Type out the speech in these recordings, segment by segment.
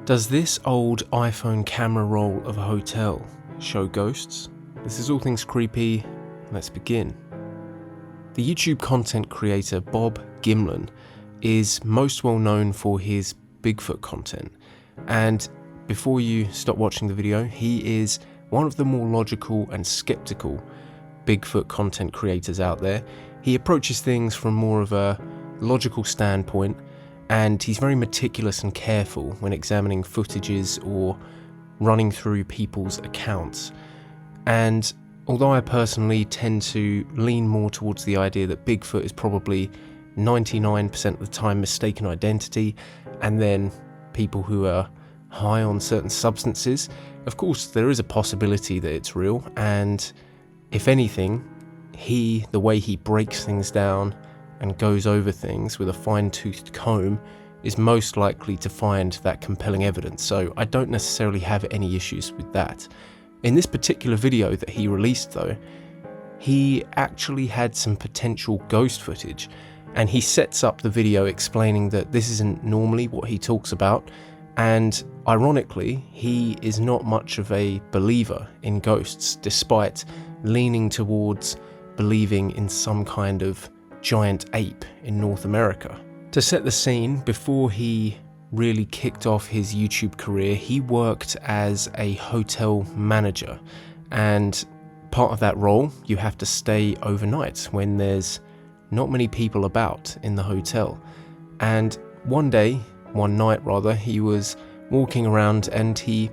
Does this old iPhone camera roll of a hotel show ghosts? This is All Things Creepy. Let's begin. The YouTube content creator Bob Gymlan is most well known for his Bigfoot content, and before you stop watching the video, he is one of the more logical and skeptical Bigfoot content creators out there. He approaches things from more of a logical standpoint, and he's very meticulous and careful when examining footages or running through people's accounts. And although I personally tend to lean more towards the idea that Bigfoot is probably 99% of the time mistaken identity, and then people who are high on certain substances, of course there is a possibility that it's real, and if anything, the way he breaks things down and goes over things with a fine-toothed comb is most likely to find that compelling evidence, so I don't necessarily have any issues with that. In this particular video that he released though, he actually had some potential ghost footage, and he sets up the video explaining that this isn't normally what he talks about, and ironically, he is not much of a believer in ghosts, despite leaning towards believing in some kind of giant ape in North America. To set the scene, before he really kicked off his YouTube career, he worked as a hotel manager, and part of that role, you have to stay overnight when there's not many people about in the hotel. And one night, he was walking around and he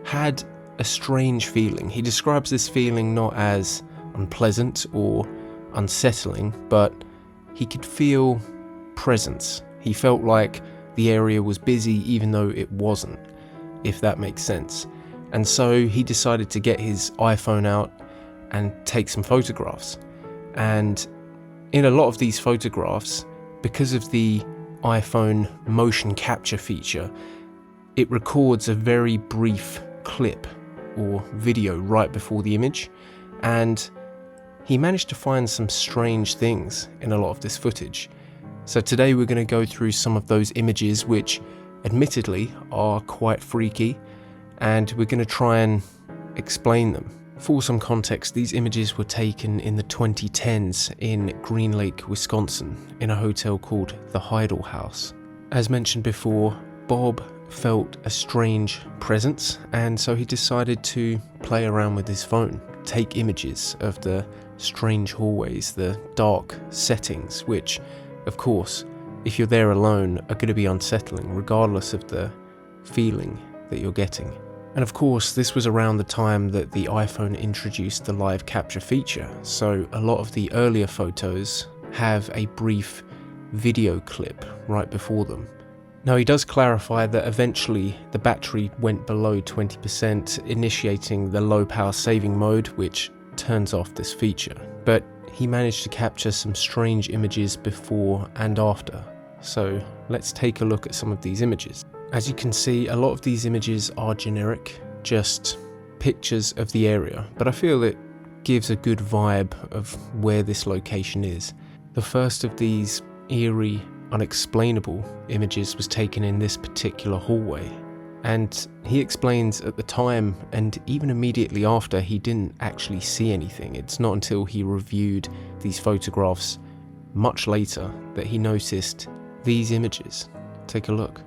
had a strange feeling. He describes this feeling not as unpleasant or unsettling, but he could feel presence. He felt like the area was busy even though it wasn't, if that makes sense. And so he decided to get his iPhone out and take some photographs. And in a lot of these photographs, because of the iPhone motion capture feature, it records a very brief clip or video right before the image, and he managed to find some strange things in a lot of this footage. So today we're going to go through some of those images, which admittedly are quite freaky, and we're going to try and explain them. For some context, these images were taken in the 2010s in Green Lake, Wisconsin, in a hotel called the Heidel House. As mentioned before, Bob felt a strange presence, and so he decided to play around with his phone, take images of the strange hallways, the dark settings, which, of course, if you're there alone, are going to be unsettling, regardless of the feeling that you're getting. And of course, this was around the time that the iPhone introduced the live capture feature, so a lot of the earlier photos have a brief video clip right before them. Now, he does clarify that eventually the battery went below 20%, initiating the low power saving mode, which turns off this feature. But he managed to capture some strange images before and after. So let's take a look at some of these images. As you can see, a lot of these images are generic, just pictures of the area, but I feel it gives a good vibe of where this location is. The first of these eerie, unexplainable images was taken in this particular hallway, and he explains at the time and even immediately after he didn't actually see anything. It's not until he reviewed these photographs much later that he noticed these images. Take a look.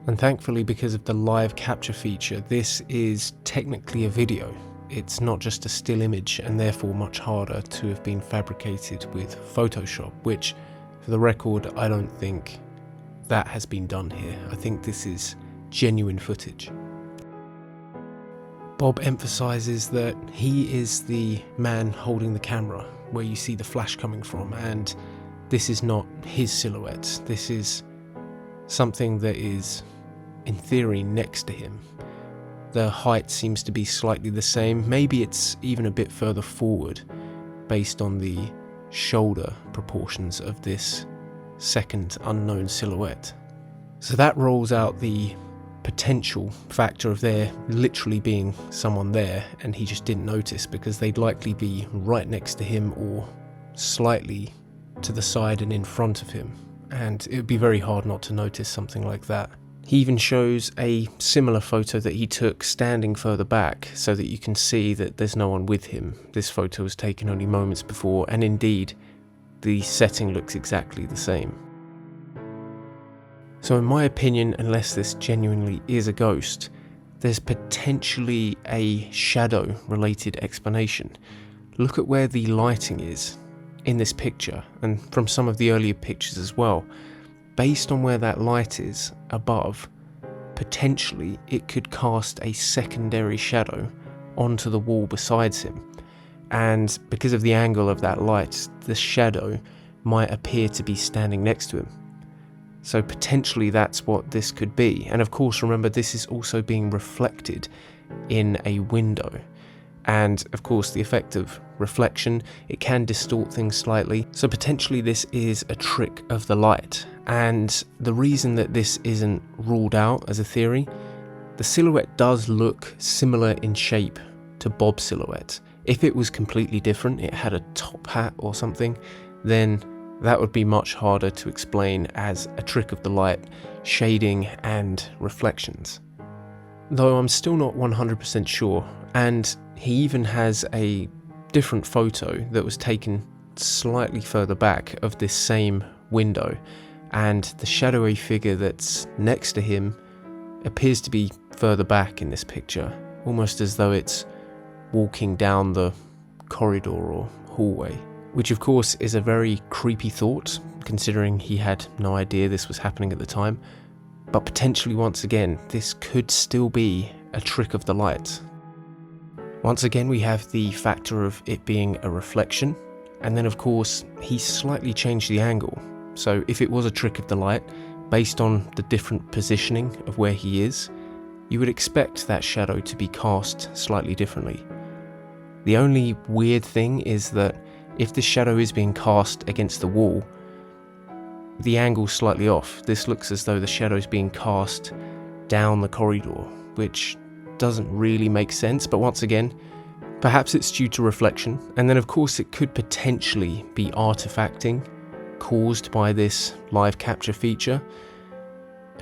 And thankfully, because of the live capture feature, this is technically a video. It's not just a still image, and therefore much harder to have been fabricated with Photoshop, which, for the record, I don't think that has been done here. I think this is genuine footage. Bob emphasizes that he is the man holding the camera, where you see the flash coming from, and this is not his silhouette. This is something that is, in theory, next to him. The height seems to be slightly the same. Maybe it's even a bit further forward based on the shoulder proportions of this second unknown silhouette. So that rolls out the potential factor of there literally being someone there and he just didn't notice, because they'd likely be right next to him or slightly to the side and in front of him, and it would be very hard not to notice something like that. He even shows a similar photo that he took standing further back so that you can see that there's no one with him. This photo was taken only moments before, and indeed the setting looks exactly the same. So in my opinion, unless this genuinely is a ghost, there's potentially a shadow related explanation. Look at where the lighting is in this picture, and from some of the earlier pictures as well. Based on where that light is above, potentially it could cast a secondary shadow onto the wall besides him, and because of the angle of that light, the shadow might appear to be standing next to him. So potentially that's what this could be. And of course, remember, this is also being reflected in a window. And of course, the effect of reflection, it can distort things slightly. So potentially this is a trick of the light. And the reason that this isn't ruled out as a theory, the silhouette does look similar in shape to Bob's silhouette. If it was completely different, it had a top hat or something, then that would be much harder to explain as a trick of the light, shading and reflections. Though I'm still not 100% sure, and he even has a different photo that was taken slightly further back of this same window, and the shadowy figure that's next to him appears to be further back in this picture, almost as though it's walking down the corridor or hallway, which of course is a very creepy thought, considering he had no idea this was happening at the time. But potentially, once again, this could still be a trick of the light. Once again, we have the factor of it being a reflection, and then of course he slightly changed the angle. So if it was a trick of the light, based on the different positioning of where he is, you would expect that shadow to be cast slightly differently. The only weird thing is that if this shadow is being cast against the wall, the angle's slightly off. This looks as though the shadow's being cast down the corridor, which doesn't really make sense, but once again, perhaps it's due to reflection, and then of course it could potentially be artifacting caused by this live capture feature.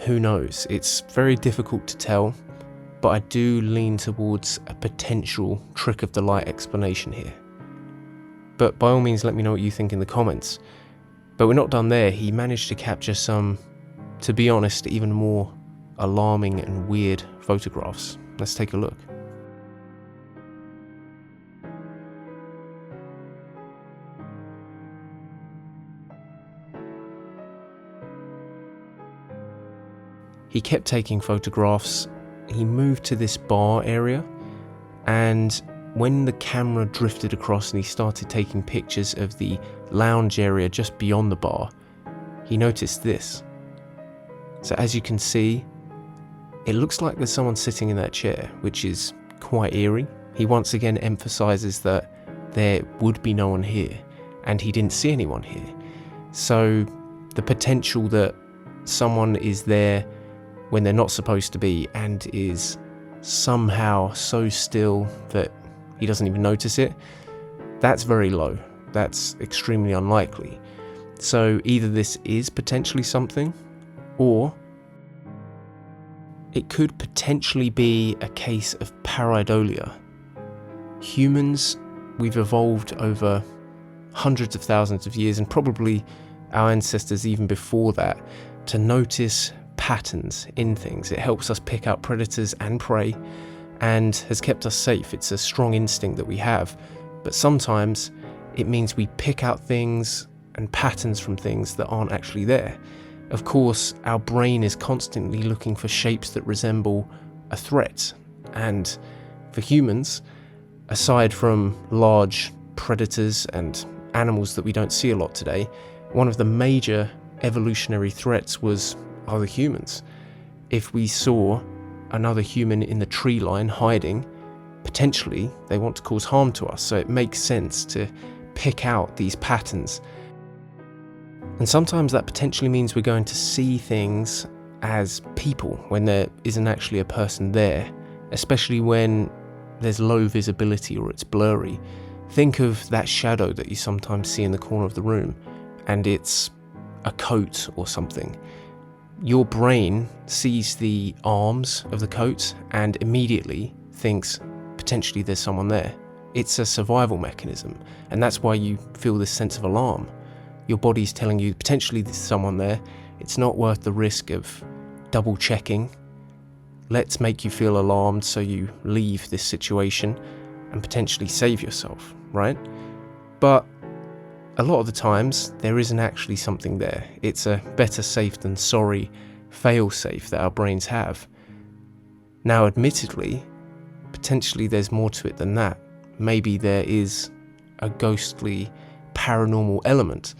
Who knows? It's very difficult to tell, but I do lean towards a potential trick of the light explanation here. But by all means, let me know what you think in the comments. But we're not done there. He managed to capture some, to be honest, even more alarming and weird photographs. Let's take a look. He kept taking photographs. He moved to this bar area, and when the camera drifted across and he started taking pictures of the lounge area just beyond the bar, he noticed this. So as you can see, it looks like there's someone sitting in that chair, which is quite eerie. He once again emphasizes that there would be no one here, and he didn't see anyone here. So the potential that someone is there when they're not supposed to be and is somehow so still that he doesn't even notice it, that's very low. That's extremely unlikely. So either this is potentially something, or it could potentially be a case of pareidolia. Humans, we've evolved over hundreds of thousands of years, and probably our ancestors even before that, to notice patterns in things. It helps us pick out predators and prey, and has kept us safe. It's a strong instinct that we have, but sometimes it means we pick out things and patterns from things that aren't actually there. Of course, our brain is constantly looking for shapes that resemble a threat, and for humans, aside from large predators and animals that we don't see a lot today, one of the major evolutionary threats was other humans. If we saw another human in the tree line hiding, potentially they want to cause harm to us, so it makes sense to pick out these patterns. And sometimes that potentially means we're going to see things as people when there isn't actually a person there, especially when there's low visibility or it's blurry. Think of that shadow that you sometimes see in the corner of the room, and it's a coat or something. Your brain sees the arms of the coat and immediately thinks potentially there's someone there. It's a survival mechanism, and that's why you feel this sense of alarm. Your body's telling you potentially there's someone there. It's not worth the risk of double checking. Let's make you feel alarmed so you leave this situation and potentially save yourself, right? But a lot of the times there isn't actually something there. It's a better safe than sorry fail-safe that our brains have. Now, admittedly, potentially there's more to it than that. Maybe there is a ghostly paranormal element,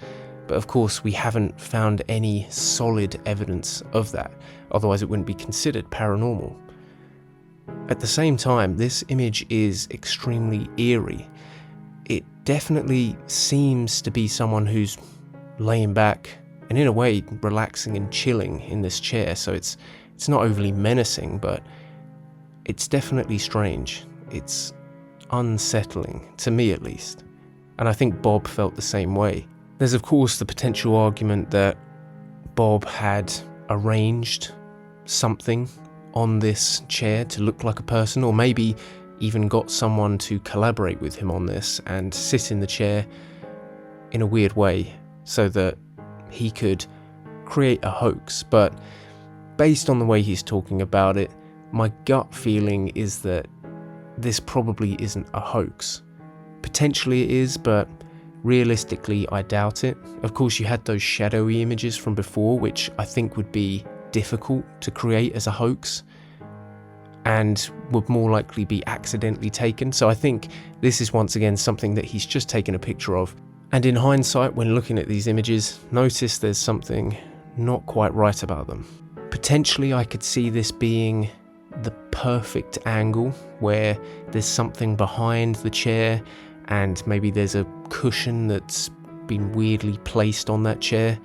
but of course we haven't found any solid evidence of that, otherwise it wouldn't be considered paranormal. At the same time, this image is extremely eerie. It definitely seems to be someone who's laying back and in a way relaxing and chilling in this chair, so it's not overly menacing, but it's definitely strange. It's unsettling, to me at least. And I think Bob felt the same way. There's of course the potential argument that Bob had arranged something on this chair to look like a person, or maybe even got someone to collaborate with him on this and sit in the chair in a weird way so that he could create a hoax. But based on the way he's talking about it, my gut feeling is that this probably isn't a hoax. Potentially it is, but realistically I doubt it. Of course, you had those shadowy images from before, which I think would be difficult to create as a hoax and would more likely be accidentally taken. So I think this is once again something that he's just taken a picture of. And in hindsight, when looking at these images, notice there's something not quite right about them. Potentially I could see this being the perfect angle where there's something behind the chair and maybe there's a cushion that's been weirdly placed on that chair,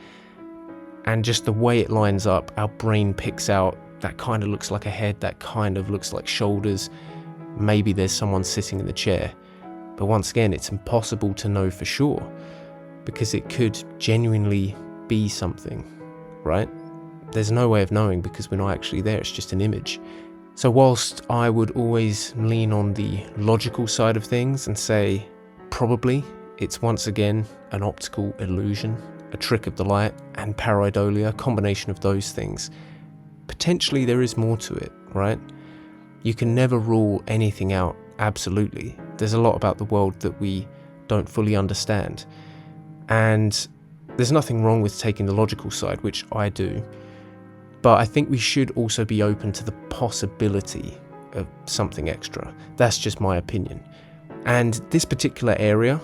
and just the way it lines up, our brain picks out that kind of looks like a head, that kind of looks like shoulders. Maybe there's someone sitting in the chair, but once again it's impossible to know for sure because it could genuinely be something, right? There's no way of knowing because we're not actually there, it's just an image. So whilst I would always lean on the logical side of things and say probably it's once again an optical illusion, a trick of the light and pareidolia, a combination of those things, potentially there is more to it, right? You can never rule anything out absolutely. There's a lot about the world that we don't fully understand, and there's nothing wrong with taking the logical side, which I do. But I think we should also be open to the possibility of something extra. That's just my opinion. And this particular area,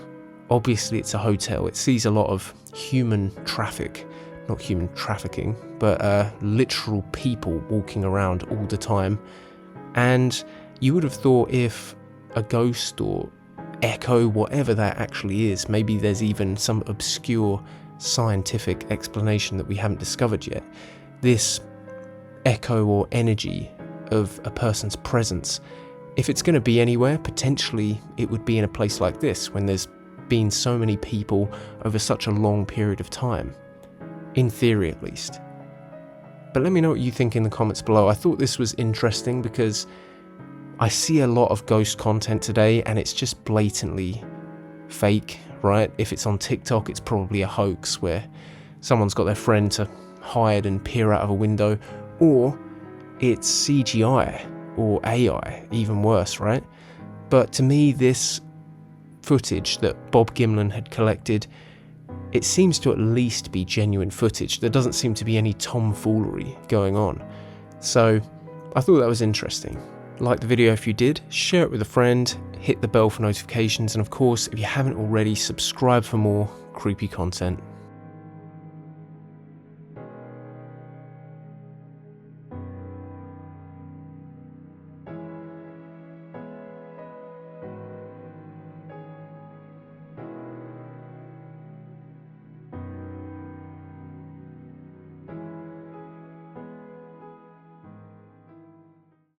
obviously it's a hotel. It sees a lot of human traffic, not human trafficking, but literal people walking around all the time. And you would have thought if a ghost or echo, whatever that actually is, maybe there's even some obscure scientific explanation that we haven't discovered yet, this echo or energy of a person's presence, if it's going to be anywhere, potentially it would be in a place like this when there's been so many people over such a long period of time, in theory at least. But let me know what you think in the comments below. I thought this was interesting because I see a lot of ghost content today and it's just blatantly fake, right? If it's on TikTok, it's probably a hoax where someone's got their friend to hide and peer out of a window, or it's CGI or AI, even worse, right? But to me, this footage that Bob Gymlan had collected, it seems to at least be genuine footage. There doesn't seem to be any tomfoolery going on. So I thought that was interesting. Like the video if you did, share it with a friend, hit the bell for notifications, and of course, if you haven't already, subscribe for more creepy content.